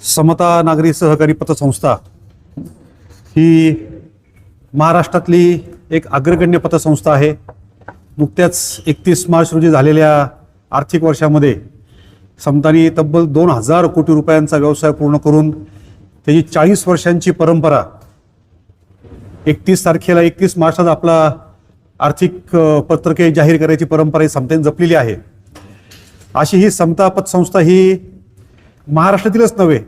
समता नागरी सहकारी पतसंस्था ही महाराष्ट्रातली एक अग्रगण्य पतसंस्था आहे. नुकत्याच 31 मार्च रोजी झालेल्या आर्थिक वर्षामध्ये समतानी तब्बल 2000 कोटी रुपयांचा व्यवसाय पूर्ण करून त्याची 40 वर्षांची परंपरा 31 मार्चला आपला आर्थिक पत्रके जाहीर करायची परंपरा ही समतेने जपलेली आहे. अशी ही समता पतसंस्था ही महाराष्ट्रातीलच नव्हे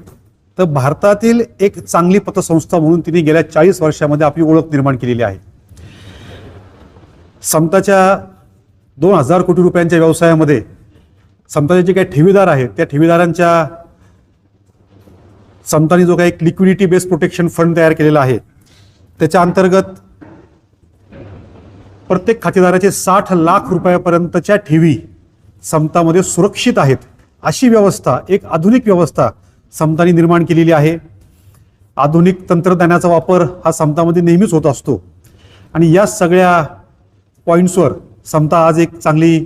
तर भारतातील एक चांगली पतसंस्था म्हणून तिने गेल्या 40 वर्षामध्ये आपली ओळख निर्माण केलेली आहे. समताच्या 2000 कोटी रुपयांच्या व्यवसायामध्ये समताचे जे काही ठेवीदार आहेत त्या ठेवीदारांच्या समताने जो काही एक लिक्विडिटी बेस्ड प्रोटेक्शन फंड तयार केलेला आहे त्याच्या अंतर्गत प्रत्येक खातेदाराचे 60 लाख रुपयापर्यंतच्या ठेवी समतामध्ये सुरक्षित आहेत. अशी व्यवस्था, एक आधुनिक व्यवस्था समताने निर्माण केलेली आहे. आधुनिक तंत्रज्ञानाचा वापर हा समतामध्ये नेहमीच होत असतो आणि या सगळ्या पॉईंट्सवर समता आज एक चांगली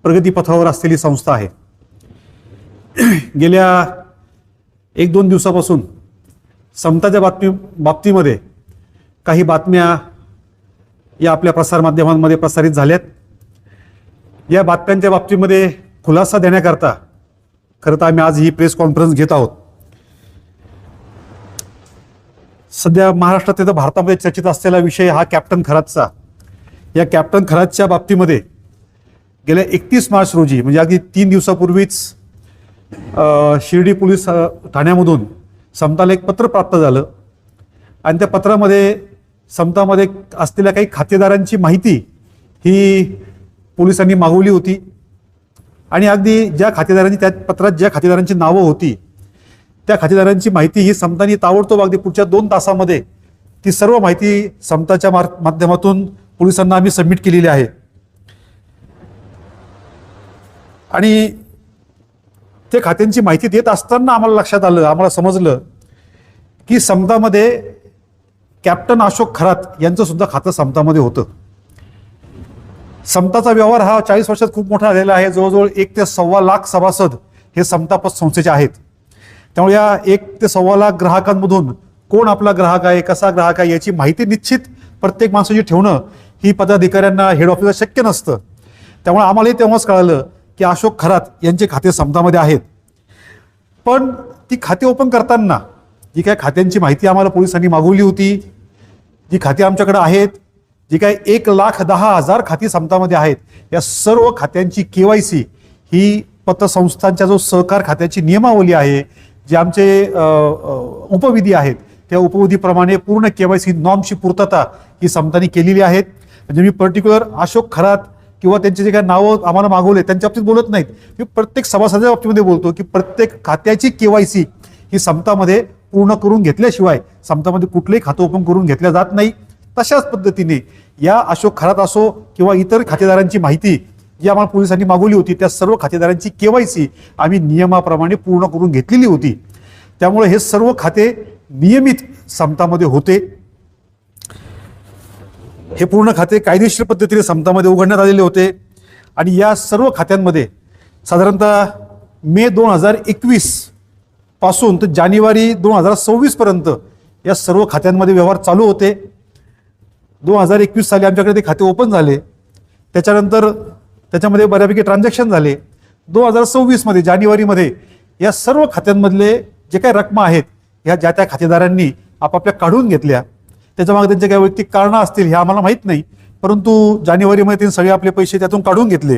प्रगतीपथावर असलेली संस्था आहे. गेल्या 1-2 दिवसापासून समताच्या बाबतीमध्ये काही बातम्या या आपल्या प्रसारमाध्यमांमध्ये प्रसारित झाल्यात. या बातम्यांच्या बाबतीमध्ये खुलासा देण्याकरता खरं तर आम्ही आज ही प्रेस कॉन्फरन्स घेत आहोत. सध्या महाराष्ट्रात तर भारतामध्ये चर्चित असलेला विषय हा कॅप्टन खरातचा. या कॅप्टन खरातच्या बाबतीमध्ये गेल्या 31 मार्च रोजी म्हणजे अगदी 3 दिवसापूर्वीच शिर्डी पोलीस ठाण्यामधून समताला एक पत्र प्राप्त झालं आणि त्या पत्रामध्ये समतामध्ये असलेल्या काही खातेदारांची माहिती ही पोलिसांनी मागवली होती आणि अगदी ज्या खातेदारांची त्या पत्रात ज्या खातेदारांची नावं होती त्या खातेदारांची माहिती ही समतानी ताबडतोब अगदी पुढच्या 2 तासामध्ये ती सर्व माहिती समताच्या माध्यमातून पोलिसांना आम्ही सबमिट केलेली आहे. आणि ते खात्यांची माहिती देत असताना आम्हाला लक्षात आलं, आम्हाला समजलं की समतामध्ये कॅप्टन अशोक खरात यांचं सुद्धा खातं समतामध्ये होतं. समताचा व्यवहार हा 40 वर्षात खूप मोठा झालेला आहे. जवळजवळ 1 ते 1.25 लाख सभासद हे समता पतसंस्थेचे आहेत. त्यामुळे या 1 ते 1.25 लाख ग्राहकांमधून कोण आपला ग्राहक आहे, कसा ग्राहक आहे याची माहिती निश्चित प्रत्येक माणसाची ठेवणं ही पदाधिकाऱ्यांना हेड ऑफिसला शक्य नसतं. त्यामुळे आम्हालाही तेव्हाच कळालं की अशोक खरात यांचे खाते समतामध्ये आहेत. पण ती खाते ओपन करताना जी काय खात्यांची माहिती आम्हाला पोलिसांनी मागवली होती, जी खाती आमच्याकडे आहेत, जी काय 1,10,000 खाती समतामध्ये आहेत, या सर्व खात्यांची KYC ही पतसंस्थांच्या जो सहकार खात्याची नियमावली आहे, जे आमचे उपविधी आहेत त्या उपविधीप्रमाणे पूर्ण KYC नॉर्मची पूर्तता ही समताने केलेली आहेत. म्हणजे मी पर्टिक्युलर अशोक खरात किंवा त्यांचे जे काही नावं आम्हाला मागवले त्यांच्या बाबतीत बोलत नाहीत, मी प्रत्येक सभासदाच्या बाबतीमध्ये बोलतो की प्रत्येक खात्याची KYC ही समतामध्ये पूर्ण करून घेतल्याशिवाय समतामध्ये कुठलंही खातं ओपन करून घेतलं जात नाही. तशाच पद्धतीने या अशोक खरात असो किंवा इतर खातेदारांची माहिती जी आम्हाला पोलिसांनी मागवली होती त्या सर्व खातेदारांची KYC आम्ही नियमाप्रमाणे पूर्ण करून घेतलेली होती. त्यामुळे हे सर्व खाते नियमित समतामध्ये होते. हे पूर्ण खाते कायदेशीर पद्धतीने समतामध्ये उघडण्यात आलेले होते आणि या सर्व खात्यांमध्ये साधारणतः मे 2021 पासून तर जानेवारी 2026 पर्यंत या सर्व खात्यांमध्ये व्यवहार चालू होते. 2021 साली आमच्याकडे ते खाते ओपन झाले. त्याच्यानंतर त्याच्यामध्ये बऱ्यापैकी ट्रान्झॅक्शन झाले. 2026 मध्ये जानेवारीमध्ये या सर्व खात्यांमधले जे काही रकमा आहेत ह्या ज्या त्या खातेदारांनी आपापल्या काढून घेतल्या. त्याच्यामागे त्यांचे काही वैयक्तिक कारणं असतील हे आम्हाला माहीत नाही, परंतु जानेवारीमध्ये त्यांनी सगळे आपले पैसे त्यातून काढून घेतले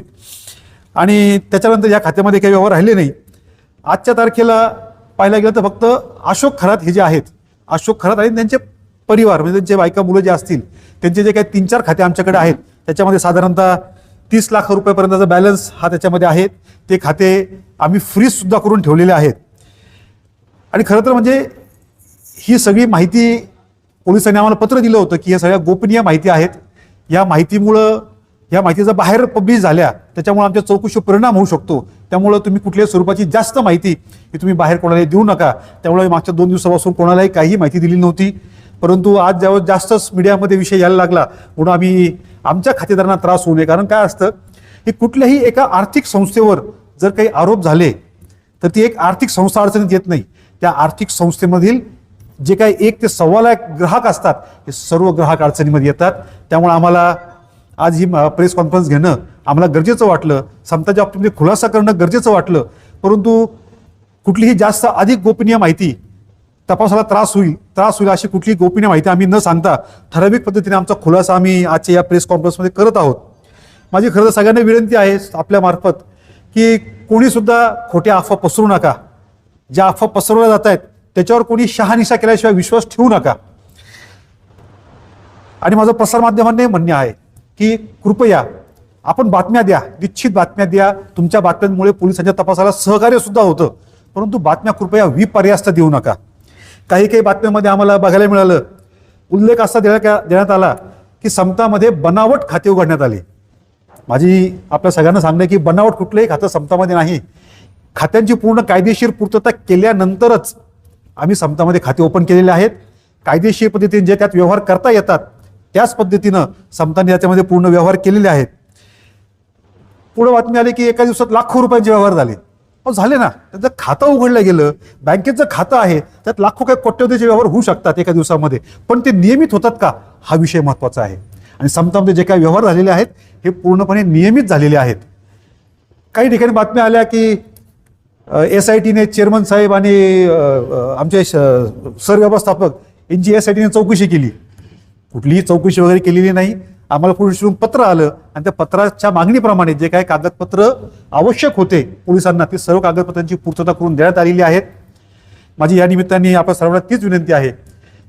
आणि त्याच्यानंतर या खात्यामध्ये काही व्यवहार राहिले नाही. आजच्या तारखेला पाहायला गेलं तर फक्त अशोक खरात हे जे आहेत, अशोक खरात आणि त्यांचे परिवार म्हणजे त्यांचे बायका मुलं जे असतील त्यांचे जे काही 3-4 खाते आमच्याकडे आहेत त्याच्यामध्ये साधारणतः 30 लाख रुपयापर्यंतचा बॅलन्स हा त्याच्यामध्ये आहेत. ते खाते आम्ही फ्रीज सुद्धा करून ठेवलेले आहेत. आणि खरं तर म्हणजे ही सगळी माहिती पोलिसांनी आम्हाला पत्र दिलं होतं की या सगळ्या गोपनीय माहिती आहेत. या माहितीमुळं या माहितीचा बाहेर पब्लिश झाल्या त्याच्यामुळे आमच्या चौकशीवर परिणाम होऊ शकतो. त्यामुळं तुम्ही कुठल्याही स्वरूपाची जास्त माहिती ही तुम्ही बाहेर कोणालाही देऊ नका. त्यामुळे मागच्या 2 दिवसापासून कोणालाही काही माहिती दिली नव्हती, परंतु आज ज्यावेळेस जास्तच मीडियामध्ये विषय यायला लागला म्हणून आम्ही आमच्या खातेदारांना त्रास होऊ नये. कारण काय असतं की कुठल्याही एका आर्थिक संस्थेवर जर काही आरोप झाले तर ती एक आर्थिक संस्था अडचणीत येत नाही, त्या आर्थिक संस्थेमधील जे काही 1 ते 1.25 लाख ग्राहक असतात हे सर्व ग्राहक अडचणीमध्ये येतात. त्यामुळे आम्हाला आज ही प्रेस कॉन्फरन्स घेणं आम्हाला गरजेचं वाटलं, समताच्या बाबतीमध्ये खुलासा करणं गरजेचं वाटलं. परंतु कुठलीही जास्त अधिक गोपनीय माहिती, तपासाला त्रास होईल अशी कुठलीही गोपनीय माहिती आम्ही न सांगता ठराविक पद्धतीने आमचा खुलासा आम्ही आजच्या या प्रेस कॉन्फरन्समध्ये करत आहोत. माझी खरं तर सगळ्यांना विनंती आहे आपल्यामार्फत की कोणीसुद्धा खोट्या अफवा पसरू नका. ज्या अफवा पसरवल्या जात आहेत त्याच्यावर कोणी शहानिशा केल्याशिवाय विश्वास ठेवू नका. आणि माझं प्रसारमाध्यमांनी म्हणणे आहे की कृपया आपण बातम्या द्या, निश्चित बातम्या द्या. तुमच्या बातम्यांमुळे पोलिसांच्या तपासाला सहकार्य सुद्धा होतं, परंतु बातम्या कृपया विपर्यास्त देऊ नका. काही बातम्यांमध्ये आम्हाला बघायला मिळालं, उल्लेख असा देण्यात आला की समतामध्ये बनावट खाते उघडण्यात आले. माझी आपल्या सगळ्यांना सांगणं की बनावट कुठलंही खातं समतामध्ये नाही. खात्यांची पूर्ण कायदेशीर पूर्तता केल्यानंतरच आम्ही समतामध्ये खाते ओपन केलेले आहेत. कायदेशीर पद्धतीने जे त्यात व्यवहार करता येतात त्याच पद्धतीनं समताने याच्यामध्ये पूर्ण व्यवहार केलेले आहेत. पुढे बातमी आली की एका दिवसात लाखो रुपयांचे व्यवहार झाले. झाले ना, त्याचं खातं उघडलं गेलं, बँकेचं खातं आहे, त्यात लाखो काही कोट्यवधीचे व्यवहार होऊ शकतात एका दिवसामध्ये, पण ते नियमित होतात का हा विषय महत्त्वाचा आहे. आणि समतामध्ये जे काही व्यवहार झालेले आहेत हे पूर्णपणे नियमित झालेले आहेत. काही ठिकाणी बातम्या आल्या की SITने चेअरमन साहेब आणि आमचे सरव्यवस्थापक यांची SITने चौकशी केली. कुठलीही चौकशी वगैरे केलेली नाही. आम्हाला पोलिसांकडून पत्र आलं आणि त्या पत्राच्या मागणीप्रमाणे जे काही कागदपत्र आवश्यक होते पोलिसांना ते सर्व कागदपत्रांची पूर्तता करून देण्यात आलेली आहेत. माझी या निमित्ताने आपण सर्वांना तीच विनंती आहे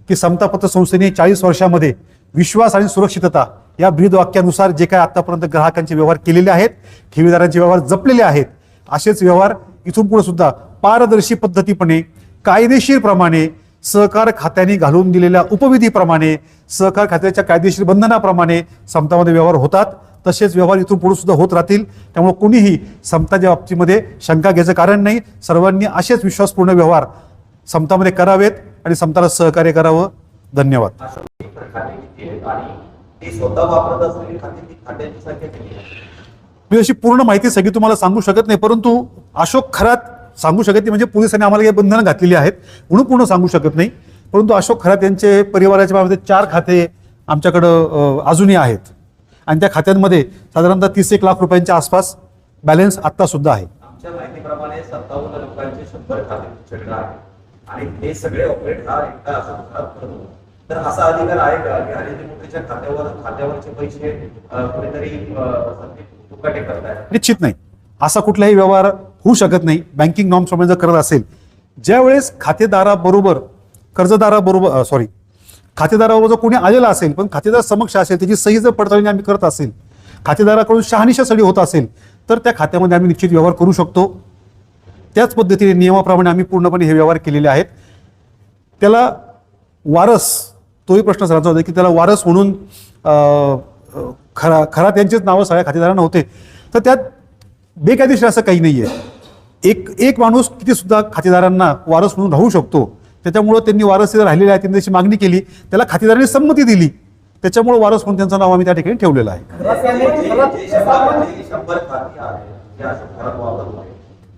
की समता पत्र संस्थेने 40 वर्षामध्ये विश्वास आणि सुरक्षितता या ब्रीदवाक्यानुसार जे काही आतापर्यंत ग्राहकांचे व्यवहार केलेले आहेत, ठेवीदारांचे व्यवहार जपलेले आहेत, असेच व्यवहार इथून पुढे सुद्धा पारदर्शी पद्धतीपणे कायदेशीरप्रमाणे सहकार खात्याने घालून दिलेल्या उपविधीप्रमाणे सहकार खात्याच्या कायदेशीर बंधनाप्रमाणे समतामध्ये व्यवहार होतात. तसेच व्यवहार इथून पुढे सुद्धा होत राहतील. त्यामुळे कोणीही समताच्या बाबतीमध्ये शंका घ्यायचं कारण नाही. सर्वांनी असेच विश्वासपूर्ण व्यवहार समतामध्ये करावेत आणि समताला सहकार्य करावं. धन्यवाद. मी अशी पूर्ण माहिती सगळी तुम्हाला सांगू शकत नाही, परंतु अशोक खरात सांगू शकत नाही. म्हणजे पोलिसांनी आम्हाला काही बंधनं घातलेली आहेत म्हणून पूर्ण सांगू शकत नाही. परंतु अशोक खरात यांचे परिवाराच्या बाबतीत 4 खाते आमच्याकडं अजूनही आहेत आणि त्या खात्यांमध्ये साधारणतः 30-1 लाख रुपयांच्या आसपास बॅलन्स आता सुद्धा आहे. आमच्या माहितीप्रमाणे 57 लोकांचे 100 खाते आणि हे सगळे ऑपरेट हा एकटा अशोक खरात करतो. तर असा अधिकार आहे का की अनिल मोठेच्या खात्यावरचे पैसे कुठेतरी दुकाटे करतायत? निश्चित नाही. असा कुठलाही व्यवहार होऊ शकत नाही. बँकिंग नॉर्म्स प्रमाणे जर करत असेल, ज्यावेळेस खातेदाराबरोबर खातेदाराबरोबर जर कोणी आलेला असेल पण खातेदार समक्ष असेल, त्याची सही जर पडताळणी आम्ही करत असेल, खातेदाराकडून शहानिशा सही होत असेल तर त्या खात्यामध्ये आम्ही निश्चित व्यवहार करू शकतो. त्याच पद्धतीने नियमाप्रमाणे आम्ही पूर्णपणे हे व्यवहार केलेले आहेत. त्याला वारस, तोही प्रश्न सरांचा होता की त्याला वारस म्हणून खरात यांचेच नावं सगळ्या खातेदारांना होते, तर त्यात बेकायदेशीर असं काही नाही आहे. एक माणूस किती सुद्धा खातेदारांना वारस म्हणून राहू शकतो. त्याच्यामुळं त्यांनी वारस राहिलेले आहे, त्यांनी त्याची मागणी केली, त्याला खातेदारांनी संमती दिली, त्याच्यामुळे वारस म्हणून त्यांचं नाव आम्ही त्या ठिकाणी ठेवलेलं आहे.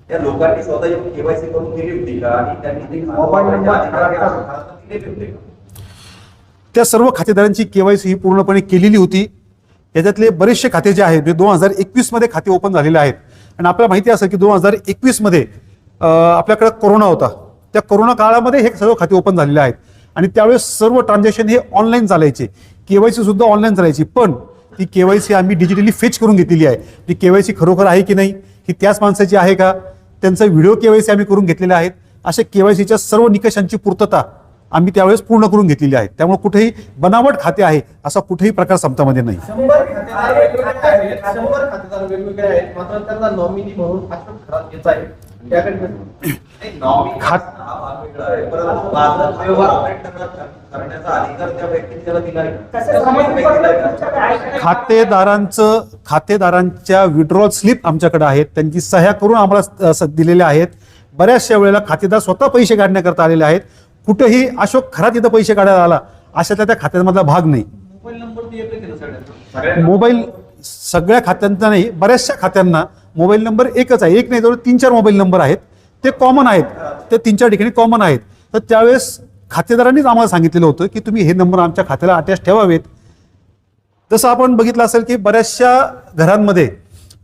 त्या लोकांनी स्वतः केवायसी करून दिली होती का आणि त्यांनी त्या सर्व खातेदारांची केवायसी ही पूर्णपणे केलेली होती. याच्यातले बरेचसे खाते जे आहेत 2021 मध्ये खाते ओपन झालेले आहेत. आणि आपल्याला माहिती असेल की 2021 मध्ये आपल्याकडे कोरोना होता. त्या कोरोना काळामध्ये हे सर्व खाते ओपन झालेले आहेत आणि त्यावेळेस सर्व ट्रान्झॅक्शन हे ऑनलाईन चालायचे, केवायसी सुद्धा ऑनलाईन चालायची. पण ती केवायसी आम्ही डिजिटली फेच करून घेतलेली आहे. ती केवायसी खरोखर आहे की नाही, ही त्याच माणसाची आहे का, त्यांचा व्हिडिओ केवायसी आम्ही करून घेतलेला आहे. अशा केवायसीच्या सर्व निकषांची पूर्तता आम्ही त्यावेळेस पूर्ण करून घेतलेली आहे. त्यामुळे कुठेही बनावट खाते आहे असा कुठेही प्रकार समतामध्ये नाही. 100 खातेदार वेगवेगळे आहेत, मात्र त्यांना नॉमिनी म्हणून अशोक खरात घ्यायचा आहे. खातेदारांच्या विड्रॉल स्लिप आमच्याकडे आहेत, त्यांची सह्या करून आम्हाला दिलेल्या आहेत. बऱ्याचशा वेळेला खातेदार स्वतः पैसे काढण्याकरता आलेले आहेत. कुठेही अशोक खरात इथं पैसे काढायला आला अशातला त्या खात्यामधला भाग नाही. मोबाईल नंबर ते येतो की मोबाईल सगळ्या खात्यांचा नाही, बऱ्याचशा खात्यांना मोबाईल नंबर एकच आहे, एक नाही जवळ 3-4 मोबाईल नंबर आहेत, ते कॉमन आहेत, ते 3-4 ठिकाणी कॉमन आहेत. तर त्यावेळेस खातेदारांनीच आम्हाला सांगितलेलं होतं की तुम्ही हे नंबर आमच्या खात्याला अटॅच ठेवावेत. जसं आपण बघितलं असेल की बऱ्याचशा घरांमध्ये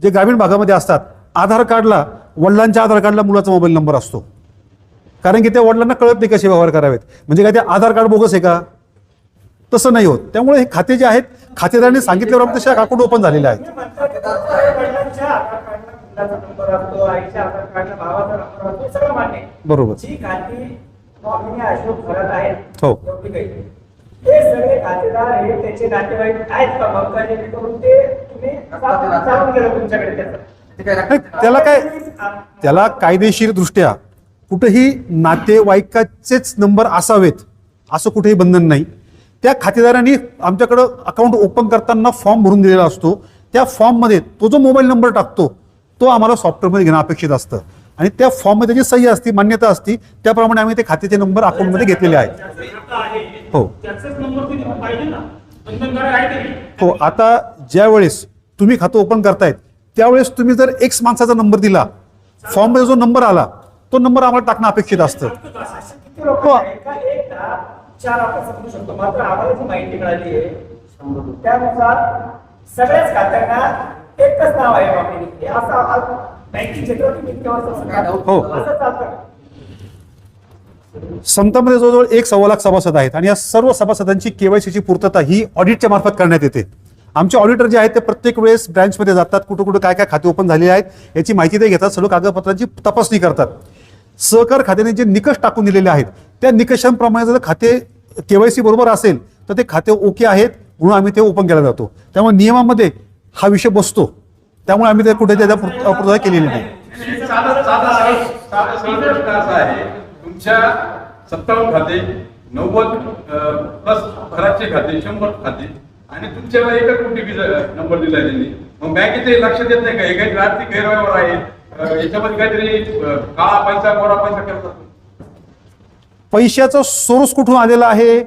जे ग्रामीण भागामध्ये असतात, आधार कार्डला, वडिलांच्या आधार कार्डला मुलाचा मोबाईल नंबर असतो, कारण की त्या वडिलांना कळत नाही कसे व्यवहार करावेत. म्हणजे काय ते आधार कार्ड बोगस आहे का? तसं नाही होत. त्यामुळे हे खाते जे आहेत, खातेदारांनी सांगितल्यावर आम्ही तशा अकाउंट ओपन झालेले आहेत. बरोबर. हो. हे सगळे खातेदार हे त्याचे नातेवाईक आहेत का मग काय करून ते तुम्ही जाऊन गेलं तुमच्याकडे नाही, त्याला कायदेशीर दृष्ट्या कुठेही नातेवाईकाचेच नंबर असावेत असं कुठेही बंधन नाही. त्या खातेदारांनी आमच्याकडं अकाउंट ओपन करताना फॉर्म भरून दिलेला असतो. त्या फॉर्ममध्ये तो जो मोबाईल नंबर टाकतो तो आम्हाला सॉफ्टवेअरमध्ये घेणं अपेक्षित असतं आणि त्या फॉर्ममध्ये त्याची सही असती, मान्यता असती, त्याप्रमाणे आम्ही ते खात्याचे नंबर अकाउंटमध्ये घेतलेले आहेत. हो हो. आता ज्या वेळेस तुम्ही खातं ओपन करतायत त्यावेळेस तुम्ही जर एक्स माणसाचा नंबर दिला, फॉर्ममध्ये जो नंबर आला तो नंबर आम्हाला टाकणं अपेक्षित असतं. हो. 4 आपण समजू शकतो. मात्र आम्हाला जी माहिती मिळाली आहे त्यानुसार सगळ्याच खात्यांना एकच नाव आहे वापरली. असं बँकिंग क्षेत्रात हो. समतामध्ये जवळजवळ 1.25 लाख सभासद आहेत आणि या सर्व सभासदांची केवायसीची पूर्तता ही ऑडिटच्या मार्फत करण्यात येते. आमचे ऑडिटर जे आहेत ते प्रत्येक वेळेस ब्रँचमध्ये जातात, कुठं कुठं काय काय खाते ओपन झालेले आहेत याची माहिती ते घेतात, सर्व कागदपत्रांची तपासणी करतात. सहकार खात्याने जे निकष टाकून दिलेले आहेत त्या निकषांप्रमाणे जर खाते केवायसी बरोबर असेल तर ते खाते ओके आहेत म्हणून आम्ही ते ओपन केलं जातो. त्यामुळे नियमामध्ये हा विषय बसतो, त्यामुळे आम्ही ते कुठे त्याच्या पूर्तता केलेली नाही. तुमच्या 57 खाते, 90 प्लस घराचे खाते, 100 खाते आणि तुमच्याला एकच OTP नंबर दिलाय त्यांनी. मग बँकेचे लक्ष देत नाही का हे काही आर्थिक गैरव्यवहार आहे, याच्यामध्ये काहीतरी काळा पैसा गोरा पैसा करतात? पैशाचा सोर्स कुठून आलेला आहे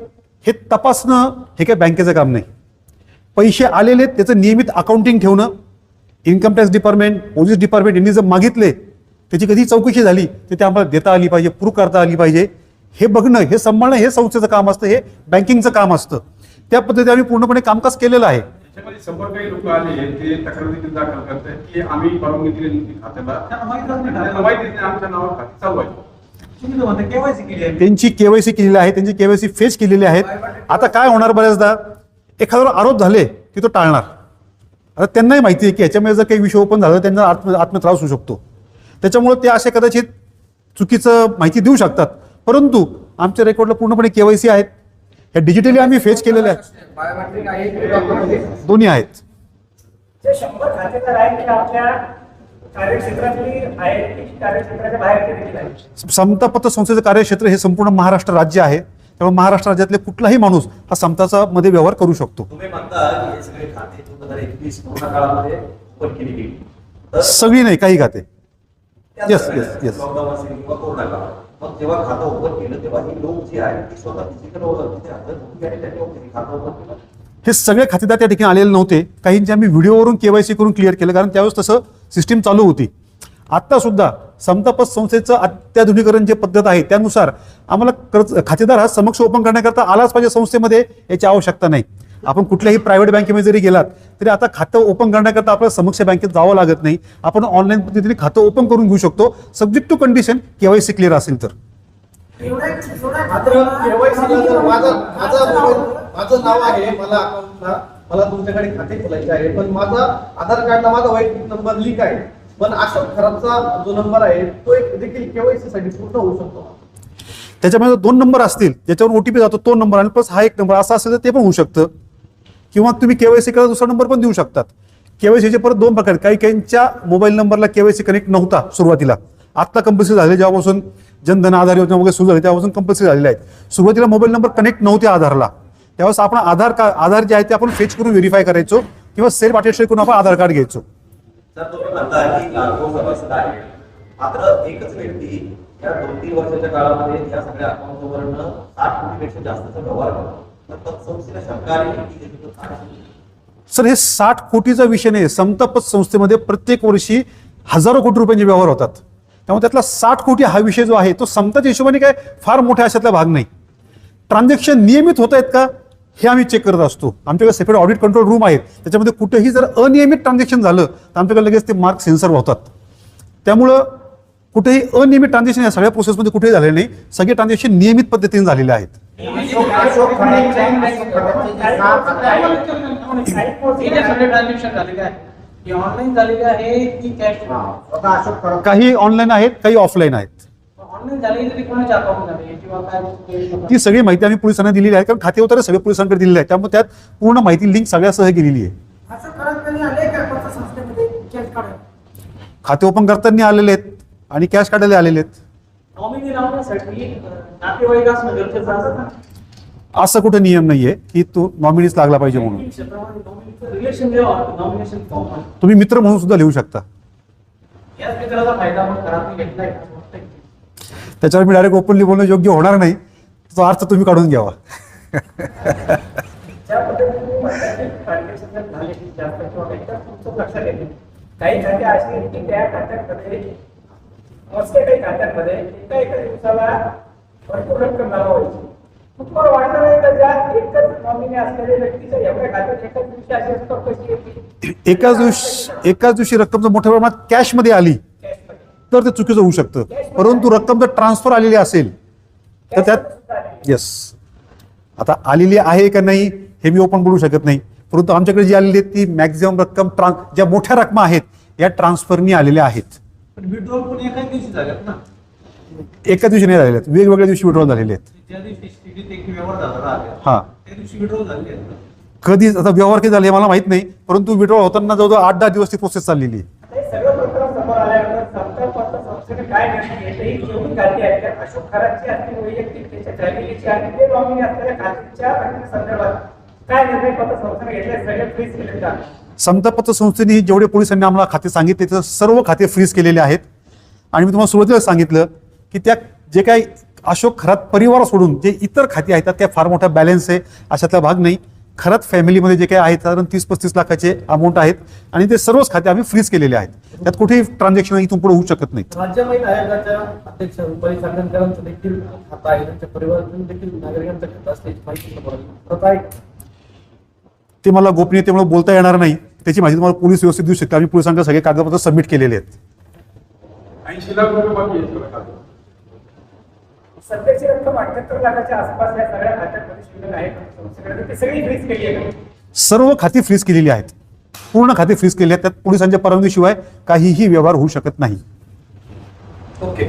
हे तपासणं हे काही बँकेचं काम नाही. पैसे आलेले त्याचं नियमित अकाउंटिंग ठेवणं, income tax department, police department यांनी जर मागितले, त्याची कधी चौकशी झाली तर ते आम्हाला देता आली पाहिजे, प्रूव्ह करता आली पाहिजे. हे बघणं, हे सांभाळणं हे संस्थेचं काम असतं, हे बँकिंगचं काम असतं. त्या पद्धतीने आम्ही पूर्णपणे कामकाज केलेलं आहे. त्याच्यामध्ये संपर्कही लोक आले ते तक्रार देखील दाखल करतात की आम्ही परवानगी दिली नव्हती खात्याला, माहितीच नाही आमच्या नावावर खाते चालू आहे. त्यांची केवायसी केलेली आहे, त्यांची केवायसी फेच केलेली आहेत. आता काय होणार, बऱ्याचदा एखाद्यावर आरोप झाले की तो टाळणार. आता त्यांनाही माहिती आहे की याच्यामुळे जर काही विषय ओपन झाला त्यांना आत्मत्रास होऊ शकतो. त्याच्यामुळे ते असे कदाचित चुकीचं माहिती देऊ शकतात, परंतु आमच्या रेकॉर्डला पूर्णपणे केवायसी आहेत. हे डिजिटली आम्ही फेच केलेले आहेत, दोन्ही आहेत. जे 100 खातेदार आहेत ते आपल्या कार्यक्षेत्रातली आहेत की कार्यक्षेत्राच्या बाहेरचे देखील आहेत? समता पतसंस्थेचं कार्यक्षेत्र हे संपूर्ण महाराष्ट्र राज्य आहे, त्यामुळे महाराष्ट्र राज्यातले कुठलाही माणूस हा समताचा मध्ये व्यवहार करू शकतो. तुम्ही म्हणता की हे सगळे खाते 2021 कोरोना काळामध्ये ओपन केली गेली, सगळी नाही, काही खाते. Yes yes yes. लॉकडाऊन असेल किंवा कोरोना काळ, मग जेव्हा खातं ओपन केलं तेव्हा ही लोक जी आहेत ती स्वतः फिजिकल खातं ओपन केलं. हे सगळे खातेदार त्या ठिकाणी आलेले नव्हते. काहींची आम्ही व्हिडिओवरून केवायसी करून क्लिअर केलं, कारण त्यावेळेस तसं सिस्टीम चालू होती. आता सुद्धा समता पतसंस्थेचं अत्याधुनिकरण जे पद्धत आहे त्यानुसार आम्हाला खातेदार हा समक्ष ओपन करण्याकरता आलाच पाहिजे संस्थेमध्ये, याची आवश्यकता नाही. आपण कुठल्याही प्रायव्हेट बँकेमध्ये जरी गेलात तरी आता खातं ओपन करण्याकरता आपल्याला समक्ष बँकेत जावं लागत नाही. आपण ऑनलाईन पद्धतीने खातं ओपन करून घेऊ शकतो, subject to condition KYC clear असेल तर. माझं नाव आहे, मला अकाउंटला मला तुमच्याकडे खाते खोलायचे आहे, पण माझा आधार कार्डला माझा वैयक्तिक नंबर लिंक आहे, पण अशोक खराबचा जो नंबर आहे तो एक देखील केवायसी साठी पूर्ण होऊ शकतो. त्याच्यामध्ये 2 नंबर असतील ज्याच्यावर OTP जातो तो नंबर आणि प्लस हा एक नंबर असा असेल तर ते पण होऊ शकतं, किंवा तुम्ही केवायसी करा दुसरा नंबर पण देऊ शकतात. केवायसीचे परत 2 प्रकार, काही काहींच्या मोबाईल नंबरला केवायसी कनेक्ट नव्हता सुरुवातीला, आता कंपल्सरी झाले. जेव्हापासून जनधन आधार योजना वगैरे सुरू झाली तेव्हापासून कंपल्सरी झालेले आहेत. सुरुवातीला मोबाईल नंबर कनेक्ट नव्हते आधारला, त्यावेळेस आपण आधार जे आहे ते आपण फेच करून व्हेरीफाय करायचो किंवा सेल्फ अटेस्टेड करून आपण आधार कार्ड घ्यायचो. सर तुम्ही म्हणता की लाखो सभासद आहेत, मात्र एकच व्यक्ती या 2-3 वर्षाच्या काळामध्ये या सगळ्या अकाउंटवरनं 60 कोटीपेक्षा जास्तचा व्यवहार करतो, तर पतसंस्थेला शंका आली की सर हे 60 कोटीचा विषय नाही. समता पत संस्थेमध्ये प्रत्येक वर्षी हजारो कोटी रुपयांचे व्यवहार होतात. त्यामुळे त्यातला 60 कोटी हा विषय जो आहे तो समताच्या हिशोबाने काय फार मोठ्या अशातला भाग नाही. ट्रान्झॅक्शन नियमित होत आहेत का हे आम्ही चेक करत असतो. आमच्याकडे सेपरेट ऑडिट कंट्रोल रूम आहेत. त्याच्यामध्ये कुठेही जर अनियमित ट्रान्झॅक्शन झालं तर आमच्याकडे लगेच ते मार्क सेन्सर होतात. त्यामुळं कुठेही अनियमित ट्रान्झॅक्शन या सगळ्या प्रोसेसमध्ये कुठेही झाले नाही. सगळे ट्रान्झॅक्शन नियमित पद्धतीने झालेले आहेत. ट्रान्झॅक्शन झालेले आहे की ऑनलाईन झालेले आहे की कॅश? काही ऑनलाईन आहेत, काही ऑफलाईन आहेत. ऑनलाईन झालेली तरी कोणाच्या अकाउंट झाले किंवा काय? ती सगळी माहिती आम्ही पोलिसांना दिलेली आहे, कारण खाते उतारे सगळे पोलिसांकडे दिलेले आहेत. त्यामुळे त्यात पूर्ण माहिती लिंक सगळ्यासह केलेली आहे. असं करत नाही आले का पतसंस्थेमध्ये कॅश काढायला? खाते ओपन करताना आलेले आहेत आणि कॅश काढायला आलेले आहेत. नॉमिनी लावण्यासाठी नातेवाईक असणं गरजेचं असतं ना. असं कुठे नियम नाहीये की तो नॉमिनीच लागला पाहिजे म्हणून. क्षेत्रामध्ये नॉमिनीचं रिलेशन द्यावं नॉमिनेशन फॉर्म. तुम्ही मित्र म्हणून सुद्धा लिहू शकता. याच मित्राचा फायदा आपण घरात घेतलाय का? त्याच्यावर मी डायरेक्ट ओपनली बोलणं योग्य होणार नाही. तो अर्थ तुम्ही काढून घ्यावा. ज्या पद्धतीने ट्रान्झॅक्शन झाले की जास्त किंवा एकदा तुमचं लक्षात येते काही खाते अशी आहेत की त्या खात्यांमध्ये मोजके काही खात्यांमध्ये एका दिवसाला भरपूर रक्कम जमा व्हायची. तुम्हाला वाटलं नाही का ज्या एकच नॉमिनी असलेल्या व्यक्तीच्या एवढ्या खात्यात एकाच दिवशी अशी रक्कम कशी येते? एकाच दिवशी रक्कम जर मोठ्या प्रमाणात कॅशमध्ये आली तर ते चुकीचं होऊ शकतं. परंतु रक्कम जर ट्रान्सफर आलेली असेल तर त्यात येस, आता आलेली आहे का नाही हे मी ओपन बोलू शकत नाही. परंतु आमच्याकडे जी आलेली आहे ती मॅक्झिमम रक्कम ज्या मोठ्या रकमा आहेत या ट्रान्सफरनी आलेल्या आहेत. पण विड्रॉल पण एकाच दिवशी झाल्यात ना. एका दिवशी नाही झालेले आहेत, वेगवेगळ्या दिवशी विड्रॉल झालेले आहेत. ज्या दिवशी स्थितीत एक व्यवहार झाला आहे हा, त्या दिवशी विड्रॉल झाले आहेत ना. कधी आता व्यवहार कधी झाले हे मला माहित नाही. परंतु विड्रॉल होताना जवळजवळ 8-10 दिवस ती प्रोसेस चाललेली आहे. हे सगळं प्रकरण समोर आल्यानंतर समता पतसंस्थेने काय निर्णय घेतले ही जेवढी खाती आहेत त्या अशोक खराची असतील वैयक्तिक त्याच्या फॅमिलीची आणि ते नॉमिनी असलेल्या खात्याच्या संदर्भात काय निर्णय पतसंस्थेने घेतले सगळे फ्रीज केले का? समता पतसंस्थेने जेवढे पोलिसांनी आम्हाला खाते सांगितले ते सर्व खाते फ्रीज केलेले आहेत. आणि मी तुम्हाला सुरुवातीला सांगितलं की त्या जे काही अशोक खरात परिवार सोडून जे इतर खाती आहेत त्यात काय फार मोठा बॅलन्स आहे अशातला भाग नाही. खरात फॅमिलीमध्ये जे काही आहेत साधारण 30-35 लाखाचे अमाऊंट आहेत आणि ते सर्वच खाते आम्ही फ्रीज केलेले आहेत. त्यात कुठेही ट्रान्झॅक्शन इथून पुढे होऊ शकत नाही. राज्य महिला आयोगाच्या अध्यक्ष रुपाली चाकणकरांचं देखील खाता आहे, त्यांच्या परिवारातून देखील नागरिकांचं खातं असल्याची माहिती समोर आली. प्रथा आहे. ते मला गोपनीयतेमुळे बोलता येणार नाही. त्याची माहिती तुम्हाला पोलीस व्यवस्थित देऊ शकतात. आम्ही पोलिसांकडे सगळे कागदपत्र सबमिट केलेले आहेत. 80 लाख रुपये बाकी आहेत बरं खात्यात. सध्याची रक्कम 78 लाखाच्या आसपास या सगळ्या खात्यांमध्ये शिल्लक आहे पतसंस्थेकडे. ती सगळी फ्रीज केली आहे. सर्व खाती फ्रीज केलेली आहेत. पूर्ण खाती फ्रीज केली आहेत. त्यात पोलिसांच्या परवानगीशिवाय काहीही व्यवहार होऊ शकत नाही. ओके.